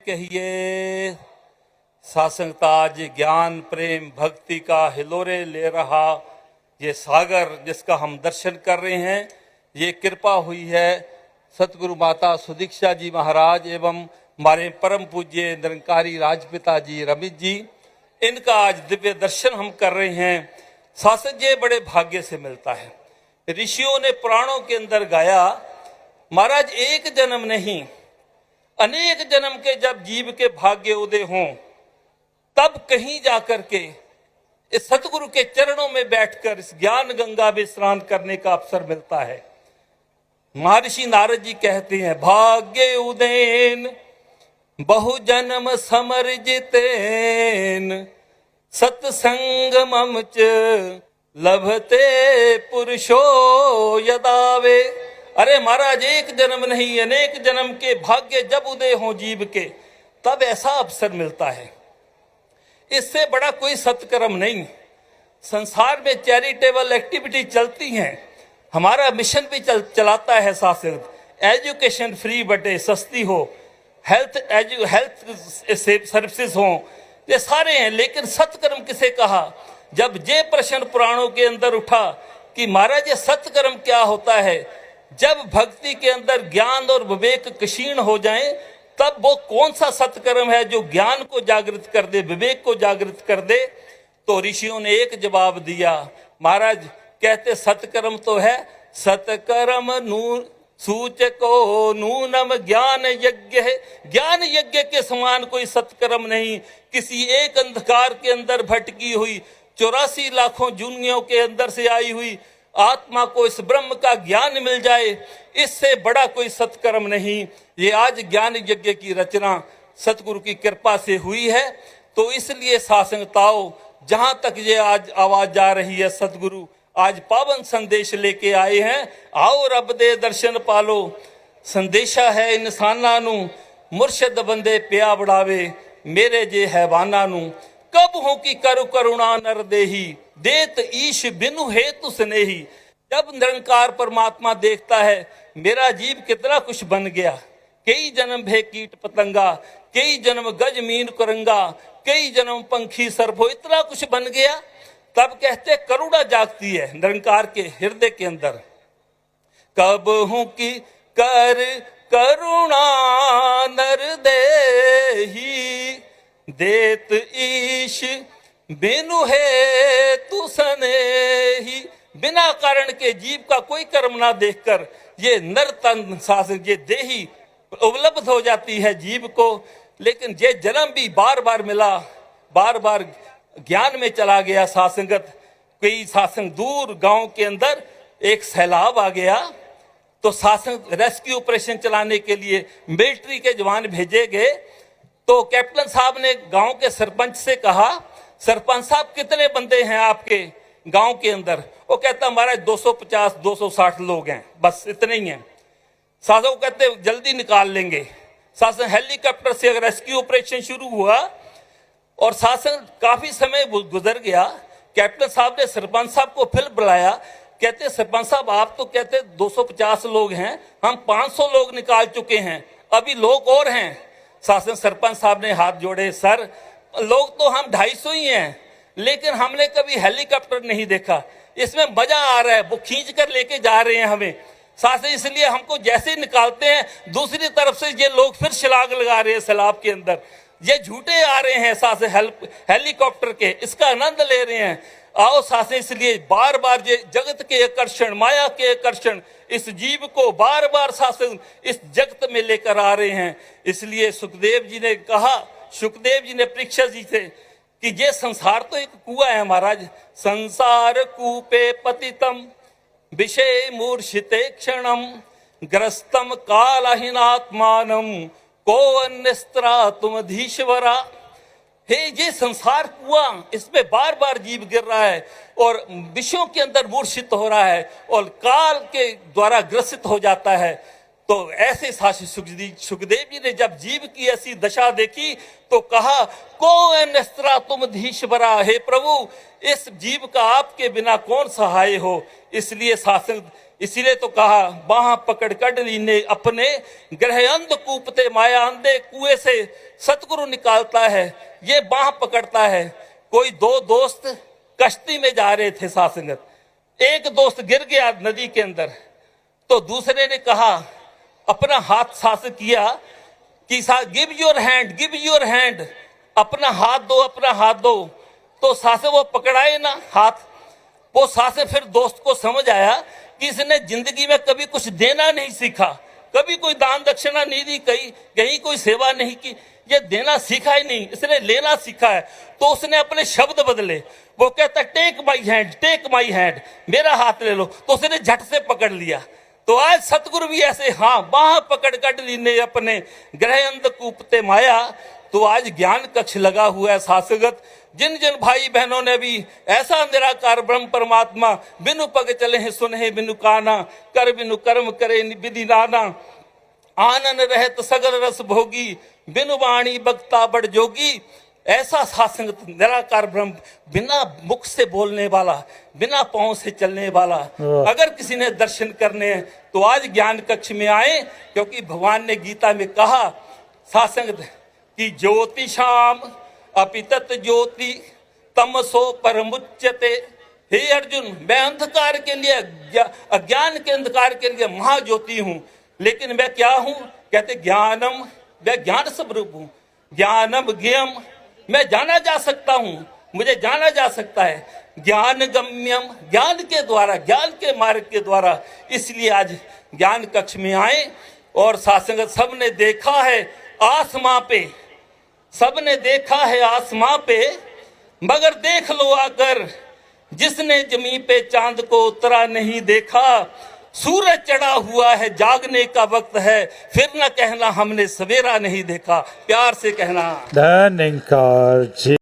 कहिए। सासंगता आज ज्ञान प्रेम भक्ति का हिलोरे ले रहा ये सागर जिसका हम दर्शन कर रहे हैं, ये कृपा हुई है सतगुरु माता सुदीक्षा जी महाराज एवं हमारे परम पूज्य निरंकारी राजपिता जी रमित जी, इनका आज दिव्य दर्शन हम कर रहे हैं। शासक ये बड़े भाग्य से मिलता है। ऋषियों ने पुराणों के अंदर गाया, महाराज एक जन्म नहीं अनेक जन्म के जब जीव के भाग्य उदय हों तब कहीं जाकर के इस सतगुरु के चरणों में बैठकर इस ज्ञान गंगा में स्नान करने का अवसर मिलता है। महर्षि नारद जी कहते हैं, भाग्य उदयन बहु जन्म समर्जितेन सत्संगमम च लभते पुरुषो यदावे। अरे महाराज एक जन्म नहीं अनेक जन्म के भाग्य जब उदय हो जीव के तब ऐसा अवसर मिलता है। इससे बड़ा कोई सत्कर्म नहीं। संसार में चैरिटेबल एक्टिविटी चलती हैं, हमारा मिशन भी चलाता है शासक। एजुकेशन फ्री बटे सस्ती हो, हेल्थ सर्विसेज हो, ये सारे हैं। लेकिन सत्कर्म किसे कहा? जब ये प्रश्न पुराणों के अंदर उठा कि महाराज ये सत्कर्म क्या होता है, जब भक्ति के अंदर ज्ञान और विवेक क्षीण हो जाएं तब वो कौन सा सत्कर्म है जो ज्ञान को जागृत कर दे, विवेक को जागृत कर दे? तो ऋषियों ने एक जवाब दिया। महाराज कहते सत्कर्म तो है, सत्कर्म सूचको नूनम ज्ञान यज्ञ है। ज्ञान यज्ञ के समान कोई सत्कर्म नहीं। किसी एक अंधकार के अंदर भटकी हुई 84 लाखों जूनियों के अंदर से आई हुई आत्मा को इस ब्रह्म का ज्ञान मिल जाए, इससे बड़ा कोई सत्कर्म नहीं। ये आज ज्ञान यज्ञ की रचना सतगुरु की कृपा से हुई है। तो इसलिए सासंगताओं, जहां तक ये आज आवाज जा रही है, सतगुरु आज पावन संदेश लेके आए हैं। आओ रब दे दर्शन पालो, संदेशा है इंसाना नू, मुर्शद बंदे प्या बढ़ावे मेरे जे हैवाना नू। कब हो कि करु करुणा नर देही, देत ईश बिनु हेतु स्नेही। जब निरंकार परमात्मा देखता है मेरा जीव कितना कुछ बन गया, कई जन्म भे कीट पतंगा, कई जन्म गज मीन कुरंगा, कई जन्म पंखी सर्वो, इतना कुछ बन गया, तब कहते करुणा जागती है निरंकार के हृदय के अंदर। कब हूं कि कर करुणा नर देही, देत ईश बिनु है तु सनेही। बिना कारण के जीव का कोई कर्म ना देखकर ये नर तन शासन ये देही उपलब्ध हो जाती है जीव को। लेकिन ये जन्म भी बार बार मिला, बार बार ज्ञान में चला गया सासंगत। कई शासन दूर गांव के अंदर एक सैलाब आ गया, तो शासन रेस्क्यू ऑपरेशन चलाने के लिए मिलिट्री के जवान भेजे गए। तो कैप्टन साहब ने गांव के सरपंच से कहा, सरपंच साहब कितने बंदे हैं आपके गांव के अंदर? वो कहता हमारे 250-260 लोग हैं, बस इतने ही हैं। शासन कहते जल्दी निकाल लेंगे। शासन हेलीकॉप्टर से रेस्क्यू ऑपरेशन शुरू हुआ और शासन काफी समय गुजर गया। कैप्टन साहब ने सरपंच साहब को फिर बुलाया, कहते सरपंच साहब आप तो कहते 250 लोग हैं, हम 500 लोग निकाल चुके हैं, अभी लोग और हैं। शासन सरपंच साहब ने हाथ जोड़े, सर लोग तो हम 250 ही हैं, लेकिन हमने कभी हेलीकॉप्टर नहीं देखा, इसमें मजा आ रहा है, वो खींच कर लेके जा रहे हैं हमें। शासन इसलिए हमको जैसे ही निकालते हैं दूसरी तरफ से ये लोग फिर छलांग लगा रहे हैं सैलाब के अंदर, ये झूठे आ रहे हैं शासन हेलीकॉप्टर के, इसका आनंद ले रहे हैं। आओ शासन इसलिए बार बार ये जगत के आकर्षण, माया के आकर्षण इस जीव को बार बार शासन इस जगत में लेकर आ रहे हैं। इसलिए सुखदेव जी ने कहा, सुखदेव जी ने परीक्षित जी से कि ये संसार तो एक कुआं है महाराज, संसार कूपे पतितम विषय मूर्छिते क्षणम ग्रस्तम कालहीनात्मानम को अन्यस्त्रा तुम धीश्वरा। हे ये संसार कुआं, इसमें बार बार जीव गिर रहा है और विषयों के अंदर मूर्छित हो रहा है और काल के द्वारा ग्रसित हो जाता है। तो ऐसे शास्त्री सुखदेव जी ने जब जीव की ऐसी दशा देखी तो कहा, को नस्त्रा तुम धीश्वरा, हे प्रभु इस जीव का आपके बिना कौन सहाय हो। इसलिए शासन, इसीलिए तो कहा, बाह पकड़ कर लीने अपने, ग्रह अंध कूपते माया अंधे, कुएं से सतगुरु निकालता है, ये बाह पकड़ता है। कोई दो दोस्त कश्ती में जा रहे थे सासंगत, एक दोस्त गिर गया नदी के अंदर, तो दूसरे ने कहा, अपना हाथ शासन किया कि give your hand, give your hand, अपना हाथ दो, अपना हाथ दो। तो शासन वो पकड़ाए ना हाथ, वो शासन फिर दोस्त को समझ आया कि इसने जिंदगी में कभी कुछ देना नहीं सीखा, कभी कोई दान दक्षिणा नहीं दी, कहीं कोई सेवा नहीं की, ये देना सीखा ही नहीं, इसने लेना सीखा है। तो उसने अपने शब्द बदले, वो कहता take my hand, take my hand, मेरा हाथ ले लो, तो उसने झट से पकड़ लिया। तो आज सतगुरु भी ऐसे, हाँ, बाह पकड़ कर लीने अपने, ग्रह अंध कूपते माया। तो आज ज्ञान कक्ष लगा हुआ है शासगत, जिन जिन भाई बहनों ने भी ऐसा निराकार ब्रह्म परमात्मा, बिनु पग चले हैं सुने बिनु काना, कर बिनु कर्म करे विधि नाना, आनंद रहत सगल रस भोगी, बिनु वाणी बक्ता बड़ जोगी। ऐसा शासन निराकार ब्रह्म, बिना मुख से बोलने वाला, बिना पांव से चलने वाला, अगर किसी ने दर्शन करने हैं तो आज ज्ञान कक्ष में आए, क्योंकि भगवान ने गीता में कहा शासन कि ज्योति शाम अपितत ज्योति तमसो परमुच्यते। हे अर्जुन, मैं अंधकार के लिए, अज्ञान के अंधकार के लिए महाज्योति हूं, लेकिन मैं क्या हूं? कहते ज्ञानम, मैं ज्ञान स्वरूप हूं, ज्ञानम ज्ञम, मैं जाना जा सकता हूं, मुझे जाना जा सकता है, ज्ञान गम्यम, ज्ञान के द्वारा, ज्ञान के मार्ग के द्वारा। इसलिए आज ज्ञान कक्ष में आए और सासंगत सबने देखा है आसमां पे, सबने देखा है आसमां पे, मगर देख लो आकर जिसने जमीन पे चांद को उतरा नहीं देखा। सूरज चढ़ा हुआ है, जागने का वक्त है, फिर न कहना हमने सवेरा नहीं देखा, प्यार से कहना। धन्यवाद जी।